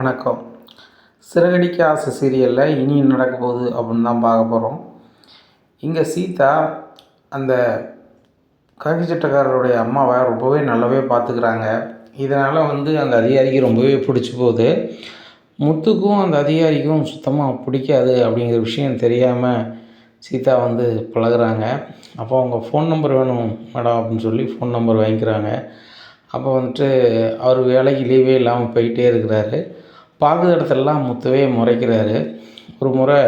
வணக்கம். சிறகடிக்க ஆசை சீரியலில் இனி நடக்க போகுது அப்படின்னு தான் பார்க்க போகிறோம். இங்கே சீதா அந்த காக்கி சட்டைக்காரருடைய அம்மாவை ரொம்பவே நல்லாவே பார்த்துக்கிறாங்க. இதனால் அந்த அதிகாரிக்கு ரொம்பவே பிடிச்சி போகுது. முத்துக்கும் அந்த அதிகாரிக்கும் சுத்தமாக பிடிக்காது அப்படிங்கிற விஷயம் தெரியாமல் சீதா பழகுறாங்க. அப்போ அவங்க ஃபோன் நம்பர் வேணும் மேடம் அப்படின்னு சொல்லி ஃபோன் நம்பர் வாங்கிக்கிறாங்க. அப்போ அவர் வேலைக்கு லீவே இல்லாமல் போயிட்டே இருக்கிறாரு. பார்க்குற இடத்துலலாம் முத்துவே முறைக்கிறாரு. ஒரு முறை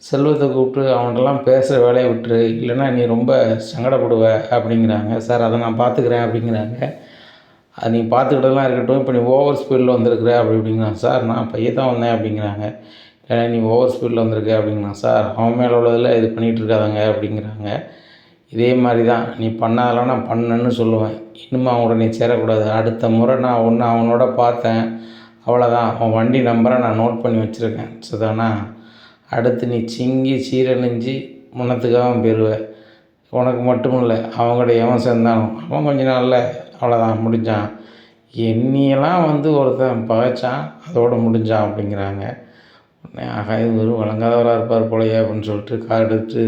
செல்வத்தை கூப்பிட்டு அவன்கிட்டலாம் பேசுகிற வேலையை விட்டுரு, இல்லைன்னா நீ ரொம்ப சங்கடப்படுவ அப்படிங்கிறாங்க. சார் அதை நான் பார்த்துக்கிறேன் அப்படிங்கிறாங்க. அது நீ பார்த்துக்கிட்டதெல்லாம் இருக்கட்டும், இப்போ நீ ஓவர் ஸ்பீடில் வந்திருக்கிற அப்படி இப்படிங்கிறான். சார் நான் பைய தான் வந்தேன் அப்படிங்கிறாங்க. ஏன்னா நீ ஓவர் ஸ்பீடில் வந்திருக்க அப்படிங்கிறான். சார் அவன் மேலே உள்ளதில் இது பண்ணிகிட்டு இருக்காதங்க அப்படிங்கிறாங்க. இதே மாதிரி தான் நீ பண்ணாதெல்லாம் நான் பண்ணேன்னு சொல்லுவேன். இன்னும் அவனோட நீ சேரக்கூடாது. அடுத்த முறை நான் ஒன்று அவனோட பார்த்தேன், அவ்வளோதான். அவன் வண்டி நம்பரை நான் நோட் பண்ணி வச்சுருக்கேன். சரிதானா? அடுத்து நீ சிங்கி சீரழிஞ்சு முன்னத்துக்காக போயிடுவேன். உனக்கு மட்டும் இல்லை, அவங்கள்ட்ட எவன் சேர்ந்தாலும் அவன் கொஞ்ச நாளில் அவ்வளோதான், முடிஞ்சான். என்னையெல்லாம் ஒருத்தன் பகைச்சான், அதோடு முடிஞ்சான் அப்படிங்கிறாங்க. ஆகா இது வெறும் வழங்காதவராக இருப்பார் போலையே அப்படின்னு சொல்லிட்டு கார் எடுத்து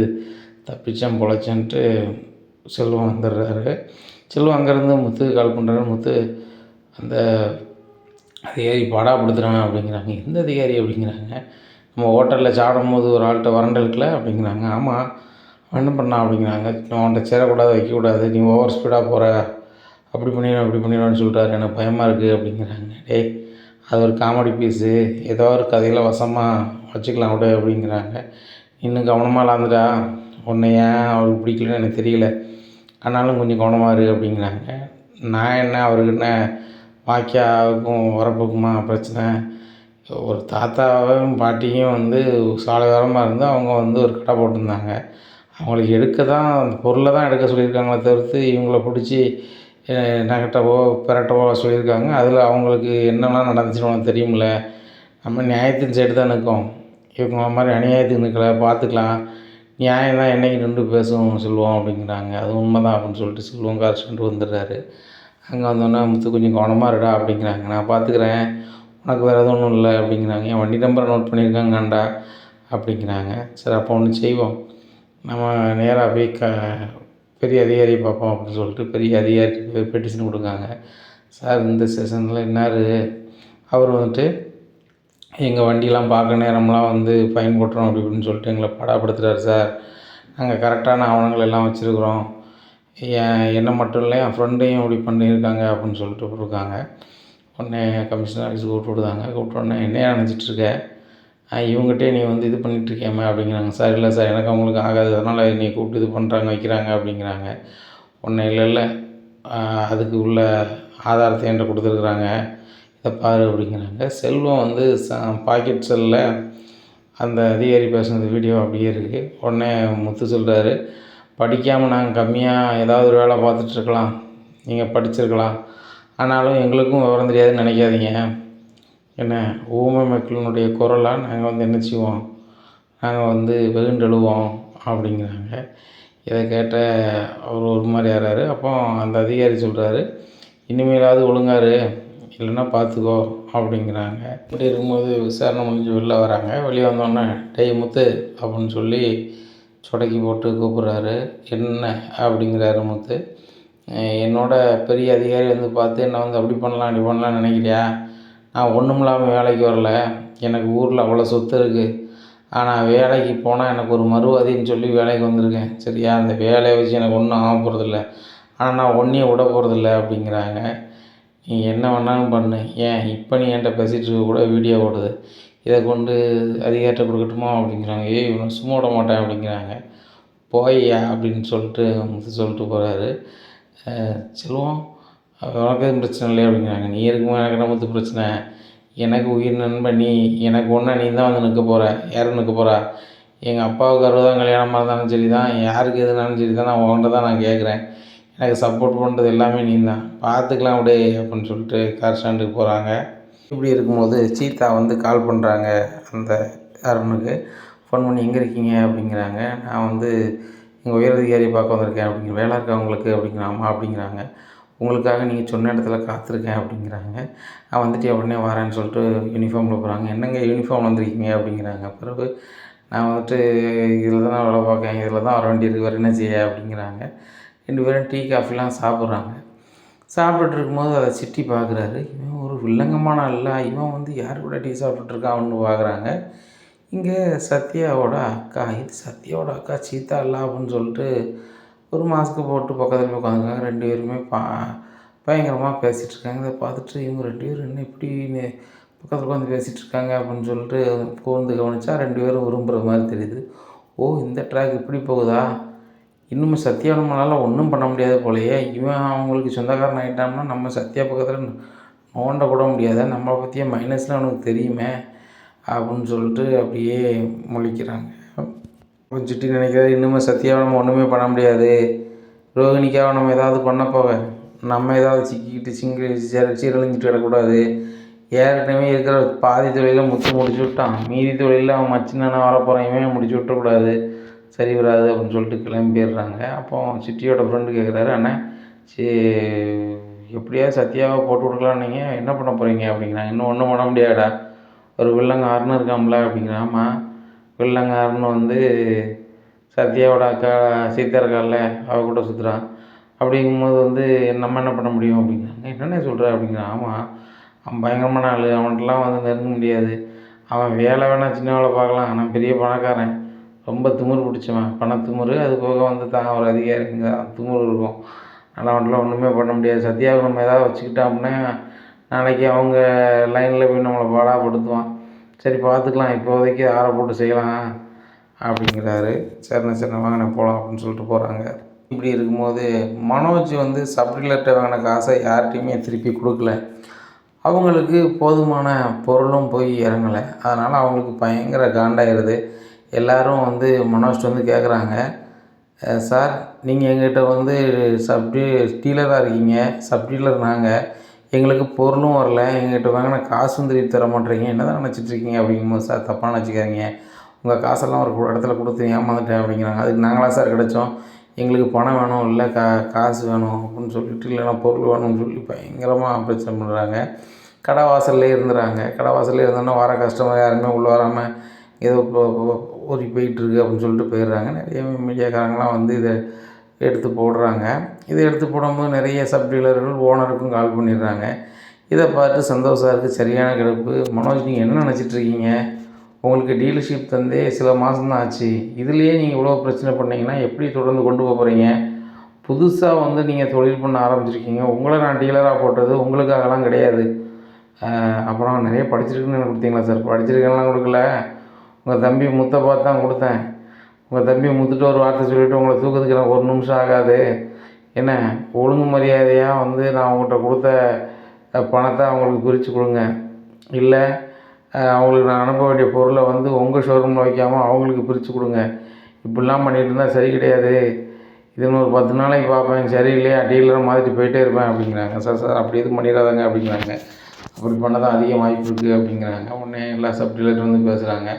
தப்பிச்சேன் பொழைச்சேன்ட்டு செல்வம் வந்துடுறாரு. செல்வம் அங்கேருந்து முத்துக்கு கால் பண்ணுறாரு. முத்து அந்த அதிகாரி பாடாப்படுத்துகிறாங்க அப்படிங்கிறாங்க. எந்த அதிகாரி அப்படிங்கிறாங்க. நம்ம ஹோட்டலில் சாப்பிடும்போது ஒரு ஆள்கிட்ட வறண்டு இருக்குல்ல அப்படிங்கிறாங்க. ஆமாம், அவன் என்ன பண்ணான் அப்படிங்கிறாங்க. அவன்கிட்ட சேரக்கூடாது, வைக்கக்கூடாது, நீ ஓவர் ஸ்பீடாக போகிற, அப்படி பண்ணிடுவேன் இப்படி பண்ணிடுவேன்னு சொல்லிட்டாரு, எனக்கு பயமாக இருக்குது அப்படிங்கிறாங்க. டேய் அது ஒரு காமெடி பீஸு, ஏதோ ஒரு கதையில் வசமாக வச்சுக்கலாம் விட அப்படிங்கிறாங்க. இன்னும் கவனமாக இல்லாந்துடா, உன்னை ஏன் அவருக்கு பிடிக்கலன்னு எனக்கு தெரியல, ஆனாலும் கொஞ்சம் கவனமாக இரு அப்படிங்கிறாங்க. நான் என்ன அவருக்கு என்ன வாக்கியாவுக்கும் வரப்புக்குமா பிரச்சனை? ஒரு தாத்தாவும் பாட்டியும் சாலையோரமாக இருந்து அவங்க ஒரு கடை போட்டிருந்தாங்க. அவங்களுக்கு எடுக்க தான் அந்த பொருளை தான் எடுக்க சொல்லியிருக்காங்களே தவிர்த்து இவங்கள பிடிச்சி நகட்டவோ பெரட்டவோ சொல்லியிருக்காங்க. அதில் அவங்களுக்கு என்னெல்லாம் நடந்துச்சுன்னு உனக்கு தெரியுமில்ல. நம்ம நியாயத்தின் சைடு தான் நிற்கும், இவங்க மாதிரி அநியாயத்துக்கு நிற்கல, பார்த்துக்கலாம். நியாயம் தான் என்றைக்கு நின்று பேசுவோம் செல்வம் அப்படிங்கிறாங்க. அது உண்மை தான் அப்படின்னு சொல்லிட்டு செல்வம் கார் சொல்லிட்டு வந்துடுறாரு. அங்கே வந்தோடனே முத்து கொஞ்சம் கவனமாக இருடா அப்படிங்கிறாங்க. நான் பார்த்துக்கிறேன், உனக்கு வேறு எதுவும் ஒன்றும் இல்லை அப்படிங்கிறாங்க. என் வண்டி நம்பரை நோட் பண்ணியிருக்காங்கண்டா அப்படிங்கிறாங்க. சரி அப்போ ஒன்று செய்வோம், நம்ம நேராக போய் பெரிய அதிகாரியை பார்ப்போம் அப்படின்னு சொல்லிட்டு பெரிய அதிகாரிக்கு போய் பெட்டிஷன் கொடுக்காங்க. சார் இந்த செஷனில் என்னார், அவர் எங்கள் வண்டியெலாம் பார்க்க நேரம்லாம் ஃபைன் போட்டுறோம் அப்படி இப்படின்னு சொல்லிட்டு எங்களை பாடாப்படுத்துகிறாரு சார். நாங்கள் கரெக்டான ஆவணங்கள் எல்லாம் வச்சுருக்குறோம், என்னை மட்டும் இல்லை என் ஃப்ரெண்டையும் இப்படி பண்ணியிருக்காங்க அப்படின்னு சொல்லிட்டு விட்ருக்காங்க. உடனே கமிஷனர் ஆஃபீஸுக்கு கூப்பிட்டுதாங்க. கூப்பிட்டோடனே என்னையா நினச்சிட்ருக்க, இவங்ககிட்டே நீ இது பண்ணிகிட்ருக்கியாமே அப்படிங்கிறாங்க. சார் இல்லை சார், எனக்கு அவங்களுக்கு ஆகாது, அதனால் நீ கூப்பிட்டு இது பண்ணுறாங்க வைக்கிறாங்க அப்படிங்கிறாங்க. ஒன்றும் இல்லை அதுக்கு உள்ள ஆதாரத்தை என்கிட்ட கொடுத்துருக்குறாங்க, இதை பாரு அப்படிங்கிறாங்க. செல்வம் பாக்கெட் செல்லில் அந்த அதிகாரி பேசுனது வீடியோ அப்படியே இருக்குது. உடனே முத்து சொல்கிறாரு, படிக்காமல் நாங்கள் கம்மியாக ஏதாவது ஒரு வேலை பார்த்துட்ருக்கலாம், நீங்கள் படிச்சிருக்கலாம், ஆனாலும் எங்களுக்கும் விவரம் தெரியாதுன்னு நினைக்காதீங்க. என்ன ஊமை மக்களினுடைய குரலாக நாங்கள் என்ன செய்வோம், நாங்கள் வெகுண்டெழுவோம் அப்படிங்கிறாங்க. இதை கேட்ட அவர் ஒரு மாதிரி ஆறாரு. அப்போ அந்த அதிகாரி சொல்கிறாரு, இனிமேலாவது ஒழுங்காரு, இல்லைன்னா பார்த்துக்கோ அப்படிங்கிறாங்க. இப்படி இருக்கும்போது விசாரணை முடிஞ்சு வெளில வராங்க. வெளியே வந்தோடனே டேய் முத்து அப்படின்னு சொல்லி சொடக்கி போட்டு கூப்பிட்றாரு. என்ன அப்படிங்கிறாரு முத்து. என்னோட பெரிய அதிகாரி பார்த்து என்னை அப்படி பண்ணலாம் இப்படி பண்ணலான்னு நினைக்கிறியா? நான் ஒன்றும் இல்லாமல் வேலைக்கு வரல, எனக்கு ஊரில் அவ்வளோ சொத்து இருக்குது, ஆனால் வேலைக்கு போனால் எனக்கு ஒரு மறுவாதின்னு சொல்லி வேலைக்கு வந்திருக்கேன். சரியா? அந்த வேலையை வச்சு எனக்கு ஒன்றும் ஆக போகிறதில்ல, ஆனால் நான் ஒன்றையும் விட போகிறதில்ல அப்படிங்கிறாங்க. நீ என்ன வேணாலும் பண்ணு, ஏன் இப்போ நீ என்கிட்ட பேசிகிட்டு இருக்க கூட வீடியோ ஓடுது, இதை கொண்டு அதிகாரிட்ட கொடுக்கட்டுமா அப்படிங்கிறாங்க. இவனை சும்மா விட மாட்டேன் அப்படிங்கிறாங்க. போய்யா அப்படின்னு சொல்லிட்டு சொல்லிட்டு போகிறாரு. செல்வம் உனக்கு எதுவும் பிரச்சனை இல்லையா அப்படிங்கிறாங்க. நீ இருக்குமோ எனக்கு என்ன பிரச்சனை, எனக்கு உயிர் நண்பன் நீ, எனக்கு ஒன்றா நீ தான் நிற்க போகிற, யாரும் நிற்க போகிறா? எங்கள் அப்பாவுக்கு 60ஆம் கல்யாணமாக இருந்தாலும் சரி தான், யாருக்கு எதுனாலும் சரி தான், நான் உன்கிட்ட தான் நான் கேட்குறேன், எனக்கு சப்போர்ட் பண்ணுறது எல்லாமே நீ தான், பார்த்துக்கலாம் அப்படியே அப்படின்னு சொல்லிட்டு கார் ஸ்டாண்டுக்கு போகிறாங்க. இப்படி இருக்கும்போது சீதா கால் பண்ணுறாங்க அந்த அருணுக்கு. ஃபோன் பண்ணி எங்கே இருக்கீங்க அப்படிங்கிறாங்க. நான் எங்கள் உயரதிகாரியை பார்க்க வந்திருக்கேன் அப்படிங்கிற. வேலை இருக்கா உங்களுக்கு அப்படிங்கிறாமா அப்படிங்கிறாங்க. உங்களுக்காக நீங்கள் சொன்ன இடத்துல காத்திருக்கேன் அப்படிங்கிறாங்க. நான் வந்துட்டு உடனே வரேன்னு சொல்லிட்டு யூனிஃபார்மில் போகிறாங்க. என்னங்க யூனிஃபார்ம் வந்திருக்கீங்க அப்படிங்கிறாங்க. பிறகு நான் வந்துட்டு இதில் தான் நான் வேலை பார்க்கேன், இதில் தான் வர வேண்டியிருக்கு, வேறு என்ன செய்ய அப்படிங்கிறாங்க. 2 பேரும் டீ காஃபிலாம் சாப்பிட்றாங்க. சாப்பிட்டுட்டு இருக்கும்போது அதை சிட்டி பார்க்குறாரு. இவன் ஒரு வில்லங்கமான ஆள்ல, இவன் வந்து யார் கூட டீ சாப்பிட்டுட்ருக்கான் அப்படின்னு பார்க்குறாங்க. இங்கே சத்யாவோட அக்கா, இது சத்யாவோட அக்கா சீதா இல்ல அப்படின்னு சொல்லிட்டு ஒரு மாஸ்க்கு போட்டு பக்கத்தில் போய் உட்காந்துருக்காங்க. 2 பேருமே பயங்கரமாக பேசிகிட்ருக்காங்க. இதை பார்த்துட்டு இவங்க 2 பேரும் என்ன இப்படின்னு பக்கத்தில் உட்காந்து பேசிகிட்ருக்காங்க அப்படின்னு சொல்லிட்டு கூர்ந்து கவனித்தா 2 பேரும் விரும்புகிற மாதிரி தெரியுது. ஓ, இந்த ட்ராக் இப்படி போகுதா, இன்னும் சத்யா நம்மளால் ஒன்றும் பண்ண முடியாது போலயே, இவன் அவங்களுக்கு சொந்தக்காரன் ஆகிட்டான்னா நம்ம சத்யா பக்கத்தில் நோண்ட கூட முடியாத, நம்மளை பற்றிய மைனஸில் அவனுக்கு தெரியுமே அப்படின்னு சொல்லிட்டு அப்படியே முழிக்கிறாங்க. கொஞ்சம் சிட்டி நினைக்கிறது, இன்னுமே சத்யாவை நம்ம ஒன்றுமே பண்ண முடியாது, ரோகிணிக்காக நம்ம ஏதாவது பண்ண போக நம்ம ஏதாவது சிக்கிக்கிட்டு சீரழிஞ்சிட்டு கிடக்கூடாது, ஏற்கனவே இருக்கிற பாதி தொழிலில் முத்து முடிச்சு விட்டான், மீதி தொழிலில் அவன் மச்சினனை வரப்போகிறான், இவன் முடிச்சு விட்டுறக்கூடாது, சரி வராது அப்படின்னு சொல்லிட்டு கிளம்பிடுறாங்க. அப்போ சிட்டியோட ஃப்ரெண்டு கேட்குறாரு, அண்ணா எப்படியாவது சத்யாவை போட்டு விடுக்கலான்னு நீங்கள் என்ன பண்ண போகிறீங்க அப்படிங்கிறாங்க. இன்னும் ஒன்றும் பண்ண முடியாடா, ஒரு வில்லங்காரன்னு இருக்கான்ல அப்படிங்கிறான். ஆமாம், வில்லங்காரன்னு வந்து சத்யாவோட அக்கா சீதா இருக்கான்ல, அவள் கூட சுற்றுறான், அப்படிங்கும்போது வந்து நம்ம என்ன பண்ண முடியும் அப்படிங்கிறாங்க. என்னென்ன சொல்கிற அப்படிங்கிறான். ஆமாம், அவன் பயங்கரமான ஆள், அவன்கிட்டலாம் வந்து நெருங்க முடியாது, அவன் வேலை வேணால் சின்ன வேலை பார்க்கலாம், ஆனால் பெரிய பணக்காரன், ரொம்ப திமிரு பிடிச்சவன், பணத்திமிரு, அது போக வந்து தான் ஒரு அதிகாரிங்க திமிரு இருக்கும், ஆனால் அவன்கிட்டலாம் ஒன்றுமே பண்ண முடியாது, சத்யாவை நம்ம ஏதாவது வச்சுக்கிட்டோம் அப்படின்னா நாளைக்கு அவங்க லைனில் போய் நம்மளை பாடாப்படுத்துவான், சரி பார்த்துக்கலாம், இப்போதைக்கு ஆற போட்டு செய்யலாம் அப்படிங்கிறாரு. சரிண்ணே வாங்கினே போகலாம் அப்படின்னு சொல்லிட்டு போகிறாங்க. இப்படி இருக்கும்போது மனோஜ் வந்து சப்டீலர்கிட்ட வாங்கின காசை யார்கிட்டையுமே திருப்பி கொடுக்கல. அவங்களுக்கு போதுமான பொருளும் போய் இறங்கலை. அதனால் அவங்களுக்கு பயங்கர காண்டாயிருது. எல்லோரும் வந்து மனோஜ்கிட்ட வந்து கேட்குறாங்க, சார் நீங்கள் எங்கிட்ட வந்து டீலராக இருக்கீங்க, சப்டீலர் நாங்கள், எங்களுக்கு பொருளும் வரல, எங்ககிட்ட வாங்கின காசும் திருப்பி தர மாட்டேறீங்க, என்ன தான் நினச்சிட்ருக்கீங்க அப்படிங்கும்போது, சார் தப்பாக நினச்சிக்காதீங்க, உங்கள் காசெல்லாம் ஒரு இடத்துல கொடுத்து ஏமாந்துட்டேன் அப்படிங்கிறாங்க. அதுக்கு நாங்களாக சார் கிடச்சோம், எங்களுக்கு பணம் வேணும், இல்லை காசு வேணும் அப்படின்னு சொல்லிட்டு, இல்லைன்னா பொருள் வேணும்னு சொல்லி பயங்கரமாக பிரச்சனை பண்ணுறாங்க. கடை வாசல்லே இருந்துறாங்க. கடை வாசல்லே இருந்தோன்னா வர கஸ்டமர் யாருமே உள்ளே வராமல் ஏதோ ஓடி போயிட்டுருக்கு அப்படின்னு சொல்லிட்டு போயிடுறாங்க. நிறைய மீடியாக்காரங்களாம் வந்து இதை எடுத்து போடுறாங்க. இதை எடுத்து போடும்போது நிறைய சப்டீலர்கள் ஓனருக்கும் கால் பண்ணிடுறாங்க. இதை பார்த்து சந்தோஷ் சாருக்கு சரியான கிடப்பு. மனோஜ், நீங்கள் என்ன நினச்சிட்ருக்கீங்க, உங்களுக்கு டீலர்ஷிப் தந்தே சில மாதம் தான் ஆச்சு, இதுலேயே நீங்கள் இவ்வளோ பிரச்சனை பண்ணிங்கன்னா எப்படி தொடர்ந்து கொண்டு போக போகிறீங்க, புதுசாக வந்து நீங்கள் தொழில் பண்ண ஆரம்பிச்சிருக்கீங்க, உங்களை நான் டீலராக போட்டது உங்களுக்காகலாம் கிடையாது, அப்புறம் நிறைய படிச்சிருக்குன்னு எனக்கு கொடுத்தீங்களா சார், படிச்சிருக்கேன்லாம் கொடுக்கல, உங்கள் தம்பி முத்தை பார்த்து தான் கொடுத்தேன், உங்கள் தம்பி முத்துட்டு ஒரு வார்த்தை சொல்லிவிட்டு உங்களை தூக்கத்துக்கு எனக்கு 1 நிமிஷம் ஆகாது, என்ன ஒழுங்கு மரியாதையாக வந்து நான் உங்கள்கிட்ட கொடுத்த பணத்தை அவங்களுக்கு பிரித்து கொடுங்க, இல்லை அவங்களுக்கு நான் அனுப்ப வேண்டிய பொருளை வந்து உங்கள் ஷோரூமில் வைக்காமல் அவங்களுக்கு பிரித்து கொடுங்க, இப்படிலாம் பண்ணிகிட்டு இருந்தால் சரி கிடையாது, இது ஒரு 10 நாளைக்கு பார்ப்பேன், சரியில்லையா டீலரை மாற்றிட்டு போயிட்டே இருப்பேன் அப்படிங்கிறாங்க. சார் அப்படி எதுவும் பண்ணிடாதாங்க அப்படிங்கிறாங்க. அப்படி பண்ண தான் அதிக வாய்ப்பு இருக்குது அப்படிங்கிறாங்க. உடனே எல்லா சப்டீலர் வந்து பேசுகிறாங்க,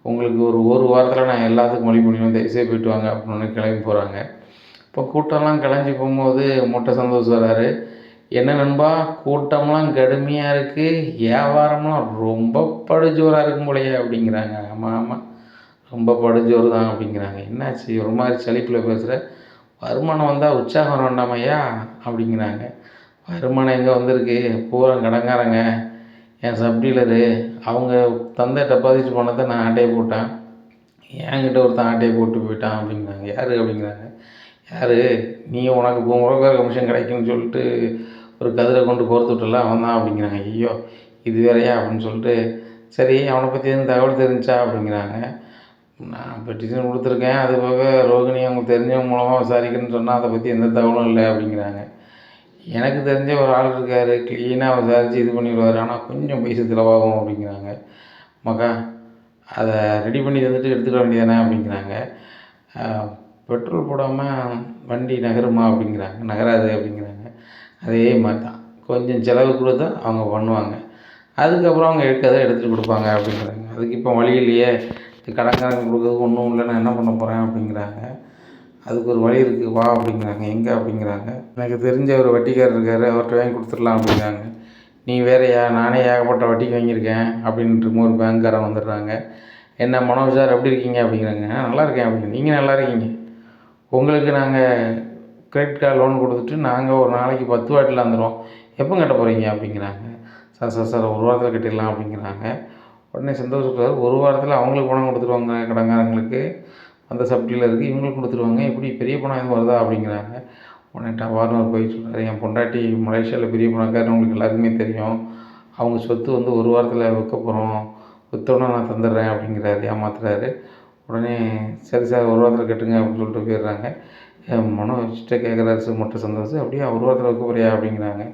உங்களுக்கு ஒரு வாரத்தில் நான் எல்லாத்துக்கும் மொழி பண்ணிடுவேன், தயவுசெய்து போய்ட்டு வாங்க அப்படின்னு கிளம்பி போகிறாங்க. இப்போ கூட்டம்லாம் கிளம்பி போகும்போது மொட்டை சந்தோஷ் வராரு. என்ன நண்பா, கூட்டம்லாம் கடுமையாக இருக்குது, வியாபாரம்லாம் ரொம்ப படுஜோராக இருக்கும் போலையே அப்படிங்கிறாங்க. ஆமாம், ரொம்ப படுஜோறு தான் அப்படிங்கிறாங்க. என்னாச்சு ஒரு மாதிரி சலிப்பில் பேசுகிற, வருமானம் வந்தால் உற்சாகம் வேண்டாமையா அப்படிங்கிறாங்க. வருமானம் எங்கே வந்திருக்கு, பூரா கடன்காரங்க, என் சப்டீலரு, அவங்க தந்த டெபாசிட் பணத்தை நான் ஆட்டையை போட்டேன், என்கிட்ட ஒருத்தன் ஆட்டையை போட்டு போயிட்டான் அப்படிங்கிறாங்க. யார் அப்படிங்கிறாங்க. யார், நீ உனக்கு புரோக்கர் கமிஷன் கிடைக்குன்னு சொல்லிட்டு ஒரு கதிரை கொண்டு கோர்த்து விட்டல, அவன் தான் அப்படிங்கிறாங்க. ஐயோ, இது வேறையா அப்படின்னு சொல்லிட்டு, சரி அவனை பற்றி எதுவும் தகவல் தெரிஞ்சா அப்படிங்கிறாங்க. நான் பெட்டிஷன் கொடுத்துருக்கேன், அது போக ரோகிணி அவங்க தெரிஞ்சவங்க மூலமாக விசாரிக்கிறேன்னு சொன்னால் அதை பற்றி எந்த தகவலும் இல்லை அப்படிங்கிறாங்க. எனக்கு தெரிஞ்ச ஒரு ஆள் இருக்கார், க்ளீனாக விசாரித்து இது பண்ணிடுவார், ஆனால் கொஞ்சம் பைசா செலவாகும் அப்படிங்கிறாங்க. மக்கா அதை ரெடி பண்ணி தந்துட்டு எடுத்துக்க வேண்டியதானே அப்படிங்கிறாங்க. பெட்ரோல் போடாமல் வண்டி நகருமா அப்படிங்கிறாங்க. நகராது அப்படிங்கிறாங்க. அதே மாதிரி தான், கொஞ்சம் செலவு கொடுத்தா அவங்க பண்ணுவாங்க, அதுக்கப்புறம் அவங்க எடுக்கிறத எடுத்துகிட்டு கொடுப்பாங்க அப்படிங்கிறாங்க. அதுக்கு இப்போ வழி இல்லையே, கடன்காரங்க கொடுக்குறதுக்கு ஒன்றும் இல்லை, நான் என்ன பண்ண போகிறேன் அப்படிங்கிறாங்க. அதுக்கு ஒரு வழி இருக்குது வா அப்படிங்கிறாங்க. எங்கே அப்படிங்கிறாங்க. எனக்கு தெரிஞ்ச ஒரு வட்டிக்காரர் இருக்கார், அவர்கிட்ட வாங்கி கொடுத்துடலாம் அப்படிங்கிறாங்க. நீ வேறயா, நானே ஏகப்பட்ட வட்டிக்கு வாங்கியிருக்கேன் அப்படின்ட்டு ஒரு பேங்க்காரன் வந்துடுறாங்க. என்ன மனோஜ் சார் எப்படி இருக்கீங்க அப்படிங்கிறாங்க. நல்லா இருக்கேன் அப்படின்னு. நீங்கள் நல்லா இருக்கீங்க, உங்களுக்கு நாங்கள் கிரெடிட் கார்டு லோன் கொடுத்துட்டு நாங்கள் ஒரு நாளைக்கு 10 வாட்டில் வந்துடுவோம், எப்போ கட்ட போகிறீங்க அப்படிங்கிறாங்க. சார் ஒரு வாரத்தில் கட்டிடலாம் அப்படிங்கிறாங்க. உடனே சந்தோஷப்படுறாரு. ஒரு வாரத்தில் அவங்களுக்கு பணம் கொடுத்துருவாங்க, கடன்காரங்களுக்கு அந்த சப்டியில் இருக்குது, இவங்களுக்கு கொடுத்துருவாங்க, எப்படி பெரிய பணம் எதுவும் வருதா அப்படிங்கிறாங்க. உடனே டவார்னு போய் சொல்கிறாரு, என் பொண்டாட்டி மலேசியாவில் பெரிய பணக்காரன்னு உங்களுக்கு எல்லாருக்குமே தெரியும், அவங்க சொத்து வந்து ஒரு வாரத்தில் விற்க போகிறோம், விற்றோன்னே நான் தந்துடுறேன் அப்படிங்கிறாரு, ஏமாத்துறாரு. உடனே சரி சார் ஒரு வாரத்தில் கட்டுங்க அப்படின்னு சொல்லிட்டு போயிடுறாங்க. மனோஜ்கிட்ட கேட்குறாரு மட்டும் சந்தோஷம், அப்படியே ஒரு வாரத்தில் வைக்க போறியா அப்படிங்கிறாங்க.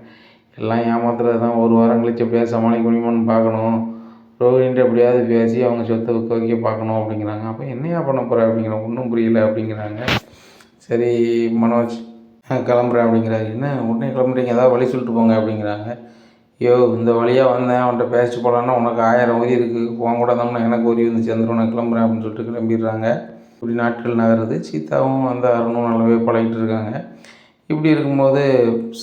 எல்லாம் ஏமாத்துறது தான், ஒரு வாரம் கழிச்சு எப்படியாவது சமாளிக்க முடியுமான்னு பார்க்கணும், ரோஹிணிகிட்ட எப்படியாவது பேசி அவங்க சொத்தை விற்க வைக்க பார்க்கணும் அப்படிங்கிறாங்க. அப்போ என்னையா பண்ண போகிற அப்படிங்கிறாங்க. ஒன்றும் புரியல அப்படிங்கிறாங்க. சரி மனோஜ் கிளம்புறேன் அப்படிங்கிறாரு. என்ன உடனே கிளம்புறீங்க, ஏதாவது வழி சொல்லிட்டு போங்க அப்படிங்கிறாங்க. ஐயோ இந்த வழியாக வந்தேன், அவன்கிட்ட பேசிட்டு போகலான்னா உனக்கு 1000 உதவி இருக்குது, உன் கூட இருந்தோம்னா எனக்கு உதவி வந்து சேர்ந்துடும், நான் கிளம்புறேன் அப்படின்னு சொல்லிட்டு கிளம்பிடுறாங்க. இப்படி நாட்கள் நகருது. சீதாவும் வந்து அருணும் நல்லாவே பழகிட்டு இருக்காங்க. இப்படி இருக்கும்போது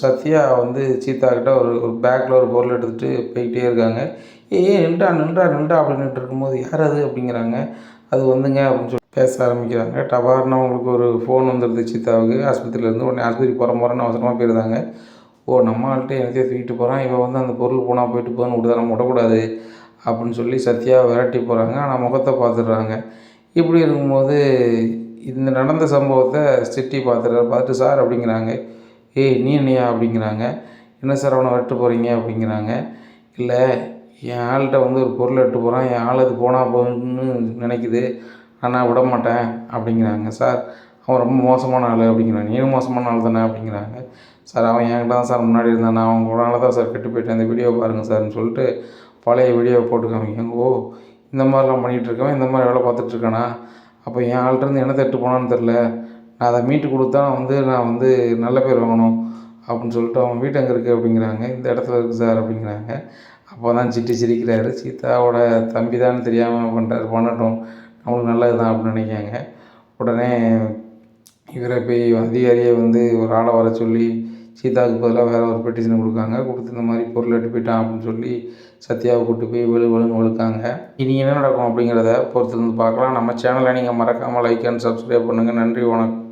சத்யா வந்து சீதாக்கிட்ட ஒரு ஒரு பேக்கில் ஒரு பொருள் எடுத்துகிட்டு போய்கிட்டே இருக்காங்க. நின்றா நின்றா நின்றா அப்படின்ட்டு இருக்கும்போது யார் அது அப்படிங்கிறாங்க. அது வந்துங்க அப்படின்னு சொல்லி பேச ஆரம்பிக்கிறாங்க. டபார்னு அவங்களுக்கு ஒரு ஃபோன் வந்துடுது சீதாவுக்கு ஆஸ்பத்திரியிலேருந்து. உடனே ஆஸ்பத்திரி போகிறேன்னு அவசரமாக போயிருந்தாங்க. நம்ம ஆள்கிட்ட எனக்கே தூக்கிட்டு போகிறான், இவன் வந்து அந்த பொருள் போனால் போயிட்டு போன்னு விடுதா, நம்ம விடக்கூடாது அப்படின்னு சொல்லி சத்யாவை விரட்டி போகிறாங்க. ஆனால் முகத்தை பார்த்துடுறாங்க. இப்படி இருக்கும்போது இந்த நடந்த சம்பவத்தை சிட்டி பார்த்துட்டு சார் அப்படிங்கிறாங்க. நீ என்னையா அப்படிங்கிறாங்க. என்ன சார் அவனை விரட்டு போகிறீங்க அப்படிங்கிறாங்க. இல்லை என் ஆள்கிட்ட வந்து ஒரு பொருள் எடுத்து போகிறான், என் ஆள் அது போனால் போகணுன்னு நினைக்குது, ஆனால் விட மாட்டேன் அப்படிங்கிறாங்க. சார் அவன் ரொம்ப மோசமான ஆள் அப்படிங்கிறாங்க. நீனும் மோசமான ஆள் தானே அப்படிங்கிறாங்க. சார் அவன் என்கிட்ட தான் சார் முன்னாடி இருந்தான், நான் அவங்களால தான் சார் கெட்டு போயிட்டேன், இந்த வீடியோ பாருங்கள் சார்ன்னு சொல்லிட்டு பழைய வீடியோவை போட்டு காமிக்காங்க. இந்த மாதிரிலாம் பண்ணிகிட்ருக்கவன் இந்த மாதிரி வேலை பார்த்துட்ருக்கானா, அப்போ என் ஆள்கிட்டருந்து என்ன தட்டு போனான்னு தெரில, நான் அதை மீட்டு கொடுத்தா நான் வந்து நல்ல பேர் வாங்கணும் அப்படின்னு சொல்லிட்டு அவன் வீட்டு அங்கே இருக்குது அப்படிங்கிறாங்க. இந்த இடத்துல இருக்குது சார் அப்படிங்கிறாங்க. அப்போ தான் சிட்டி சிரிக்கிறாரு. சீதாவோட தம்பி தான் தெரியாமல் பண்ணுறாரு, பண்ணட்டும், நம்மளுக்கு நல்லது தான் அப்படின்னு நினைக்காங்க. உடனே இவரை போய் அதிகாரியை வந்து ஒரு ஆளை வர சொல்லி சீதாவுக்கு பதிலாக வேறு ஒரு பெட்டிஷன் கொடுக்காங்க. கொடுத்து இந்த மாதிரி பொருள் எடுத்து போயிட்டான் அப்படின்னு சொல்லி சத்யாவை கூப்பிட்டு போய் வெளுன்னு வெளுக்காங்க. இனி என்ன நடக்கும் அப்படிங்கிறத பொறுத்திருந்து பார்க்கலாம். நம்ம சேனலை நீங்கள் மறக்காமல் லைக் அண்ட் சப்ஸ்கிரைப் பண்ணுங்கள். நன்றி, வணக்கம்.